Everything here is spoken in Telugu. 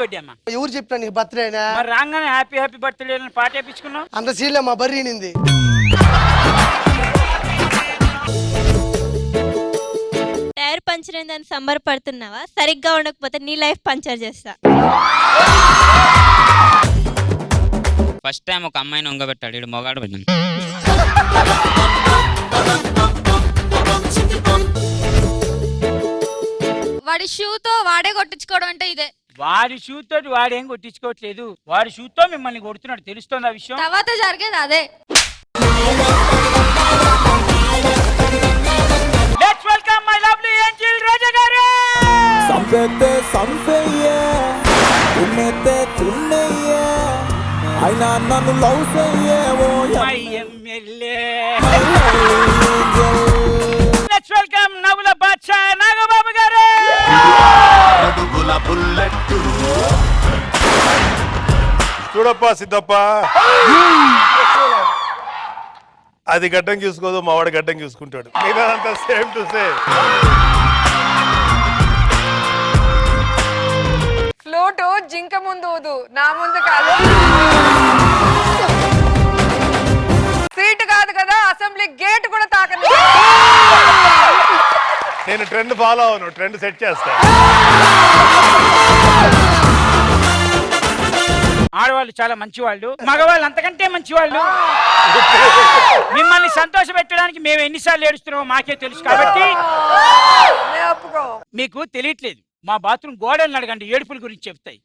బర్త్డే అమ్మా. ఎవరు చెప్పినా నీకు బర్త్డేనా? మరి రాగానే హ్యాపీ హ్యాపీ బర్త్డే అని పాట వేయించుకున్నావు. అంత సీన్లే మా బర్రీ నింది. టైర్ పంచర్ అయిందని సంబరపడుతున్నావా? సరిగ్గా ఉండకపోతే నీ లైఫ్ పంచర్ చేస్తా. ఫస్ట్ టైం ఒక అమ్మాయిని వంగబెట్టాడు, ఇడు మొగాడు పెట్టాను. వాడి షూతో వాడే కొట్టించుకోవడం అంటే ఇదే. వాడి షూ తోటి వాడేం కొట్టించుకోవట్లేదు, వాడి షూతో మిమ్మల్ని కొడుతున్నాడు. తెలుస్తుంది ఆ విషయం? తర్వాత జరిగేది అదే. Let's welcome my lovely angel Roja garu. సంపేతే సంపేయే తుమ్మెతే తున్నయ్యే అయినా నన్ను లవ్ చెయ్యే ఓ మై ఎమ్మెల్యే. లెట్స్ వెల్కమ్ నవ్వుల బాద్షా నాగబాబు గారు. చూడప్ప సిద్ధప్ప, అది గడ్డం చూసుకోదు, మావాడు గడ్డం చూసుకుంటాడు. మీదంతా సేమ్ టు సేమ్. ఫ్లూటు జింక ముందు ఊదు, నా ముందు కాదు. సీటు కాదు కదా, అసెంబ్లీ గేట్ కూడా తాకదు. నేను ట్రెండ్ ఫాలో అవును, ట్రెండ్ సెట్ చేస్తా. ఆడవాళ్ళు చాలా మంచివాళ్ళు, మగవాళ్ళు అంతకంటే మంచివాళ్ళు. మిమ్మల్ని సంతోష పెట్టడానికి మేము ఎన్నిసార్లు ఏడుస్తున్నామో మాకే తెలుసు. కాబట్టి మీకు తెలియట్లేదు. మా బాత్రూమ్ గోడలు అడగండి, ఏడుపుల గురించి చెప్తాయి.